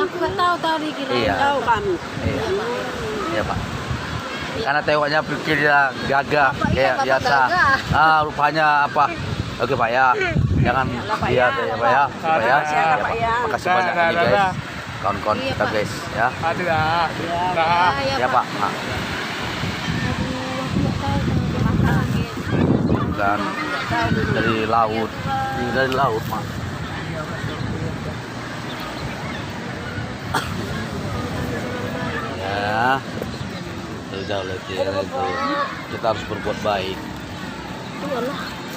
Aku nggak tahu dikira. Iya. Tahu kami. Iya. Iya pak. Karena tengoknya pikir dia gagah Bapak, iya, kayak Bapak biasa. gagah. Rupanya apa? Oke pak ya. Jangan lihat ya pak ya. Pak ya. Makasih ya, Pak ya. Makasih banyak ini guys. Kawan-kawan Iya, kita Pak. guys ya. Ya, Ya pak. Nah, Aduh, aku nggak tahu. bukan dari laut. Ini dari laut mak. Ya. Udah itu. Kita harus berbuat baik.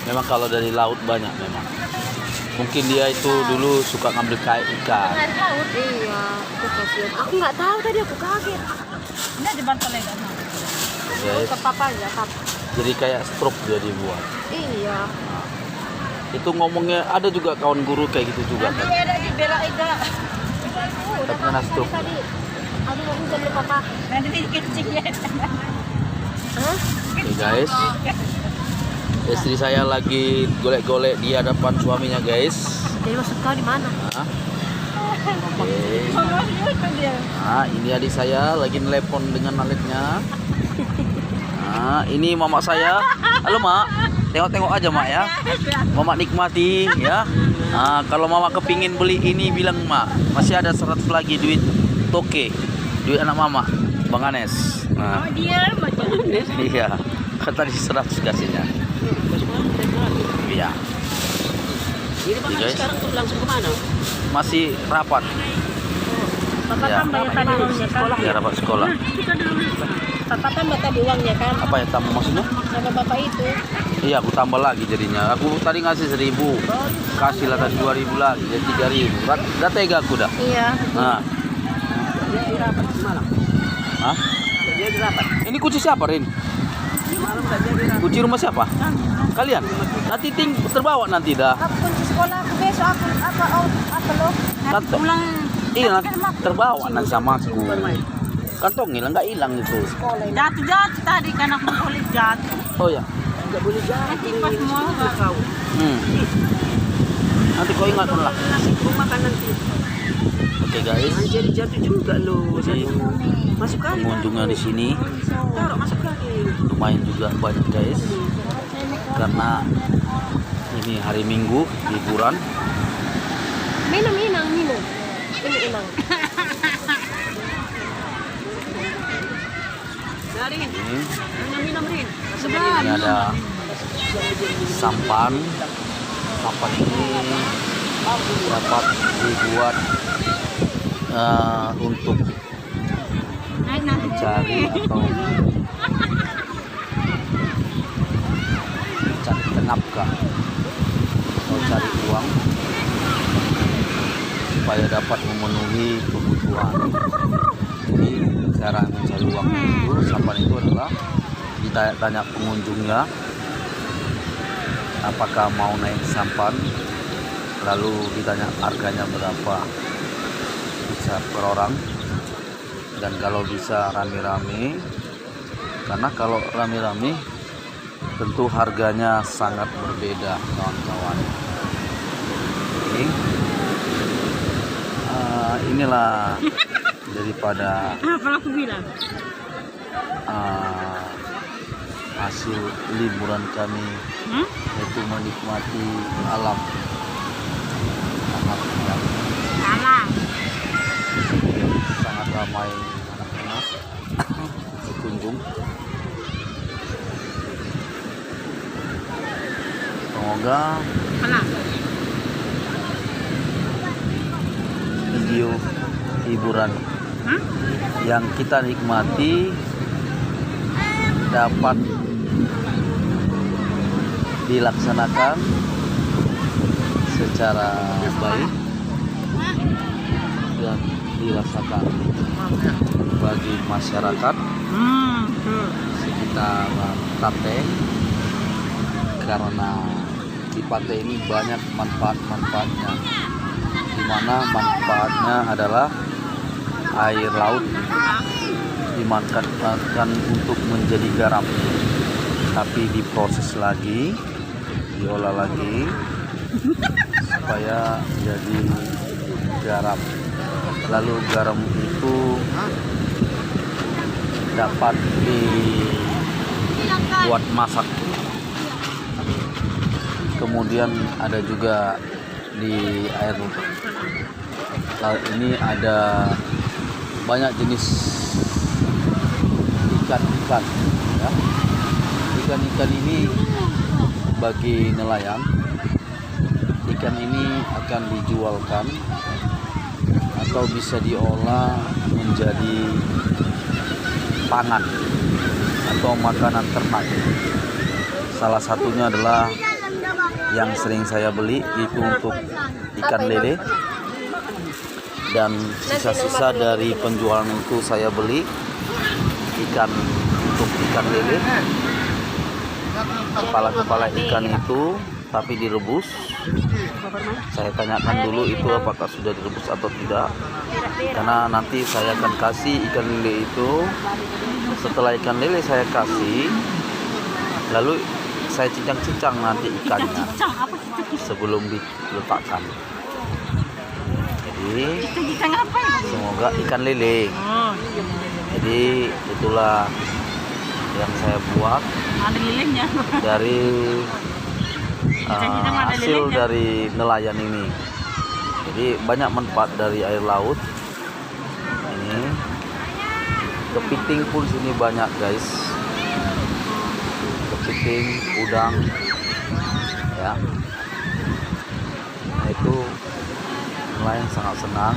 Memang kalau dari laut banyak memang. Mungkin dia itu dulu suka ngambil ikan. Air laut. Iya, aku kasihan. Aku nggak tahu tadi aku kaget. Ini di bantal lagi kan? Guys. Ke papa aja, papa. Jadi kayak stroke dia dibuat. Iya. Itu ngomongnya ada juga kawan guru kayak gitu juga. Nanti ada di bela Ida. Udah Kena papa stroke. tadi. Aduh, aku jadi papa. Nanti dikecik ya. Hah? Oke guys. Istri saya lagi golek-golek di hadapan suaminya guys. Jadi maksud kau di mana? Nah. Oke. Nah, ini adik saya lagi telepon dengan aliknya. Nah, ini mama saya. Halo mak, tengok-tengok aja mak ya. Mama nikmati ya. Nah, kalau mama kepingin beli ini bilang mak, masih ada 100 lagi duit toke, duit anak mama, Bang Anes. Nah, Dia macam iya, kata di 100 kasihnya. Iya, Jadi Bapak guys. sekarang tuh langsung kemana? masih rapat. Papa Ya. tambah ya tadi uangnya kan? Ya rapat sekolah. Papa tambah tadi uangnya kan? Apa ya tambah maksudnya? Sama bapak itu. Iya, aku tambah lagi jadinya. Aku tadi ngasih 1000, kasihlah tadi 2000 lagi, jadi 3000. Gak tega aku dah. Iya. Nah, Dia dirapat semalam. hah? Dia dirapat. Ini kunci siapa Rin? Semalam tak dia dirapat. Kunci rumah siapa? Kalian? Nanti terbawa nanti dah. Aku kunci sekolah aku besok apa lo? Kantong. Iya, nanti terbawa nanti sama aku. Kantong hilang nggak hilang itu. jatuh tadi kan aku boleh jatuh. Oh ya. Enggak boleh jatuh. Pas mau Kau. Nanti kau ingatkan lah. Rumah kan nanti. Oke guys. Jadi jatuh juga loh. Jadi Masuk kali. pengunjungnya di sini Taruh masuk kali. lumayan juga banyak guys. Karena ini hari Minggu liburan. Minum. Ini inang. Dari. Ini, Minum Rin. ini ada sampan. Sampan ini dapat dibuat untuk mencari atau cari nafkah atau cari uang supaya dapat memenuhi kebutuhan. Jadi cara mencari uang itu sampan itu adalah ditanya pengunjungnya apakah mau naik sampan, lalu ditanya harganya berapa bisa per orang, dan kalau bisa rame-rame, karena kalau rame-rame tentu harganya sangat berbeda kawan-kawan. Oke. Inilah daripada Apa aku bilang? hasil liburan kami, yaitu menikmati alam. Sangat indah. Salah. Sangat ramai anak-anak berkunjung. Semoga Mana? video hiburan yang kita nikmati dapat dilaksanakan secara baik dan dirasakan bagi masyarakat sekitar pantai, karena di pantai ini banyak manfaat-manfaatnya, di mana manfaatnya adalah air laut dimanfaatkan untuk menjadi garam, tapi diproses lagi, diolah lagi supaya jadi garam. Lalu garam itu dapat dibuat masak. Kemudian ada juga di air laut ini ada banyak jenis ikan-ikan, ya. Ikan-ikan ini bagi nelayan, ikan ini akan dijualkan atau bisa diolah menjadi pangan atau makanan ternak. Salah satunya adalah yang sering saya beli itu untuk ikan lele, dan sisa-sisa dari penjualan itu saya beli ikan untuk ikan lele, kepala-kepala ikan itu tapi direbus. Saya tanyakan dulu itu apakah sudah direbus atau tidak, karena nanti saya akan kasih ikan lele itu. Setelah ikan lele saya kasih, lalu saya cincang-cincang nanti ikannya sebelum diletakkan. Jadi semoga ikan lele. Jadi itulah yang saya buat dari hasil dari nelayan ini. Jadi banyak manfaat dari air laut ini. Kepiting pun sini banyak, guys. Kepiting, udang, ya. Nah, itu nelayan sangat senang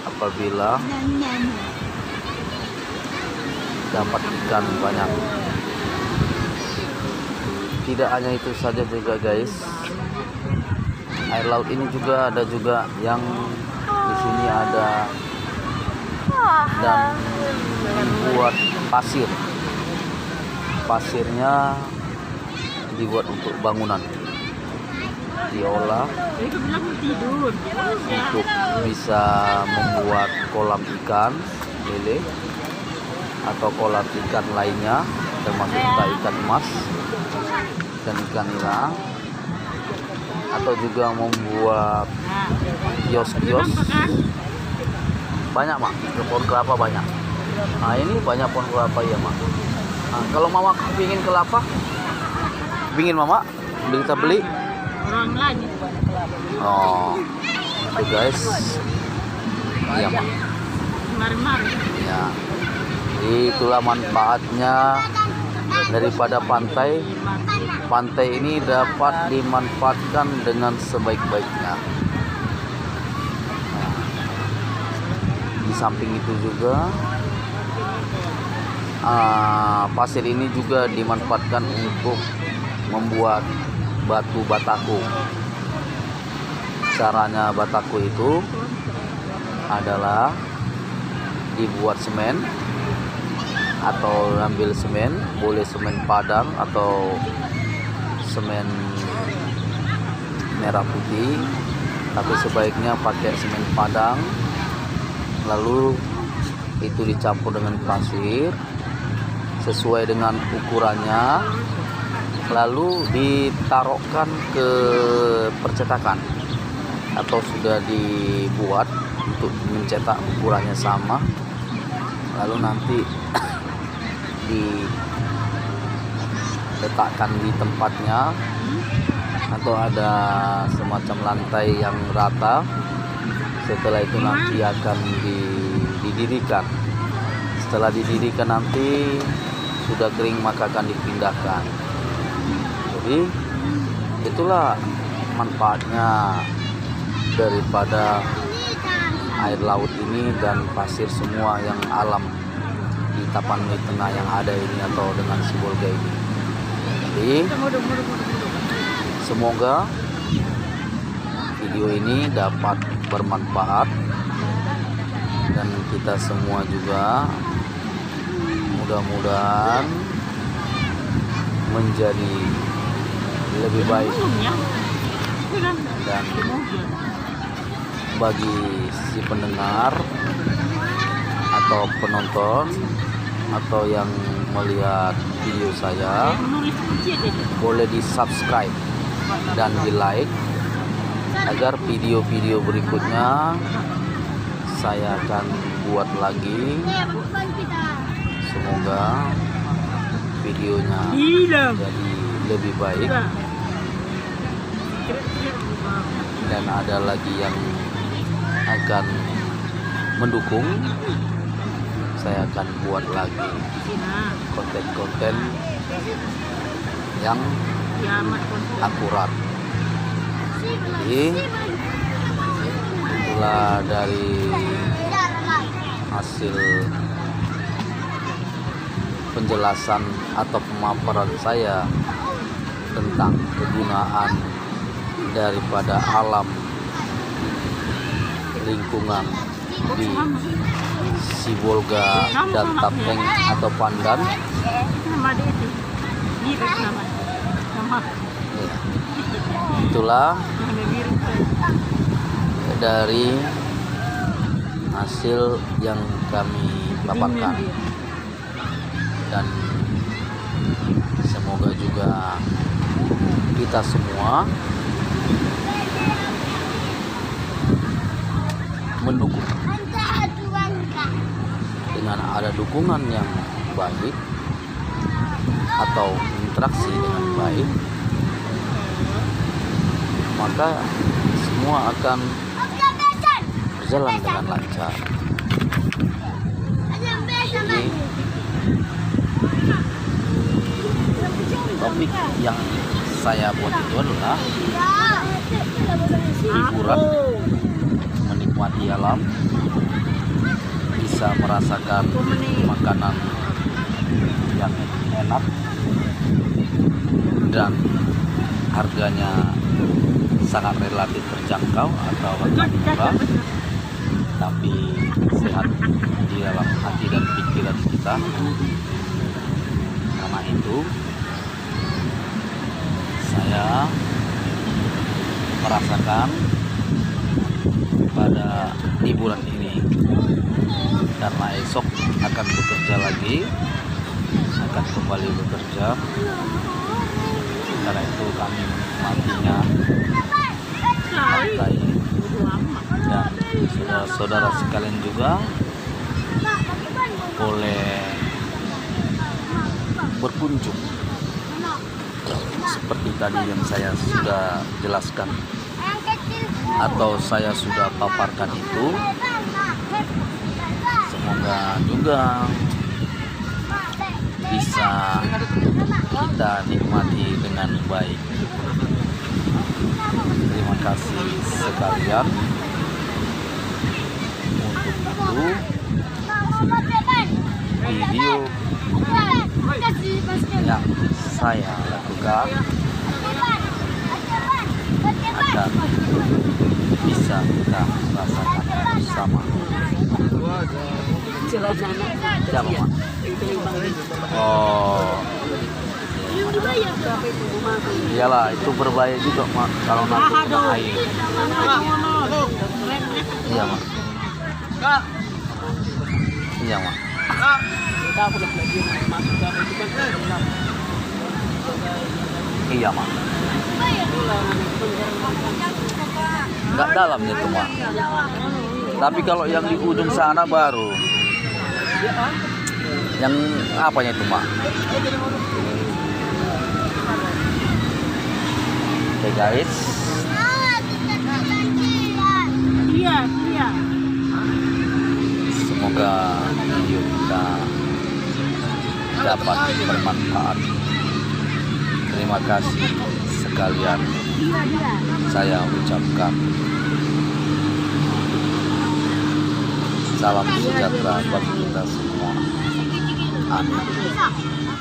apabila dapat ikan banyak. Tidak hanya itu saja juga, guys. Air laut ini juga ada juga yang di sini ada dan dibuat pasir. Pasirnya dibuat untuk bangunan, diolah untuk bisa membuat kolam ikan lele atau kolam ikan lainnya, termasuk ikan emas dan ikan nila, atau juga membuat kios-kios. Banyak, Mak, pohon kelapa banyak. Nah, ini banyak pohon kelapa ya, Mak. Nah, kalau Mama pingin kelapa, pingin Mama kita beli. Orang lagi. Oh, itu guys. Iya, Mak. Mari-mari. Ya. Itulah manfaatnya daripada pantai. Pantai ini dapat dimanfaatkan dengan sebaik-baiknya. Nah, di samping itu juga pasir ini juga dimanfaatkan untuk membuat batu bataku. Caranya bataku itu adalah dibuat semen atau ambil semen, boleh semen padang atau semen merah putih, tapi sebaiknya pakai semen padang. Lalu itu dicampur dengan pasir sesuai dengan ukurannya, lalu ditaruhkan ke percetakan atau sudah dibuat untuk mencetak ukurannya sama, lalu nanti diletakkan di tempatnya atau ada semacam lantai yang rata. Setelah itu nanti akan didirikan. Setelah didirikan nanti sudah kering maka akan dipindahkan. Jadi itulah manfaatnya daripada air laut ini dan pasir semua yang alam di Tapanuli Tengah yang ada ini atau dengan Sibolga ini. Jadi semoga video ini dapat bermanfaat dan kita semua juga mudah-mudahan menjadi lebih baik, dan bagi si pendengar atau penonton atau yang melihat video saya boleh di subscribe dan di like agar video-video berikutnya saya akan buat lagi. Semoga videonya jadi lebih baik dan ada lagi yang akan mendukung. Saya akan buat lagi konten-konten yang akurat. Jadi itulah dari hasil penjelasan atau pemaparan saya tentang kegunaan daripada alam lingkungan di Sibolga dan Tapeng atau Pandan. Ya. Itulah dari hasil yang kami paparkan, dan semoga juga kita semua mendukung dengan ada dukungan yang baik atau interaksi dengan baik, maka semua akan berjalan dengan lancar. Jadi topik yang saya buat itu adalah hiburan, menikmati alam, bisa merasakan makanan yang enak dan harganya sangat relatif terjangkau atau agak murah, tapi sehat di dalam hati dan pikiran kita. Karena itu saya merasakan pada liburan ini, karena esok akan bekerja lagi, akan kembali bekerja. Karena itu kami menikmatinya santai, dan saudara-saudara sekalian juga boleh berkunjung seperti tadi yang saya sudah jelaskan atau saya sudah paparkan itu. Semoga juga bisa kita nikmati dengan baik. Terima kasih sekalian. Untuk itu video yang saya lakukan akan bisa kita rasakan bersama. Siapa, Mak? Oh, iyalah, itu berbahaya juga, Mak, kalau nanti kena air. Iya, Mak. Iya, Mak. Iya, Mak. Enggak dalamnya tuh, Mak. Tapi kalau yang di ujung sana baru. Yang apanya itu, Mak? Oke, guys. Iya. Semoga video kita dapat bermanfaat. Terima kasih sekalian saya ucapkan. Salam sejahtera bagi kita semua. Amin.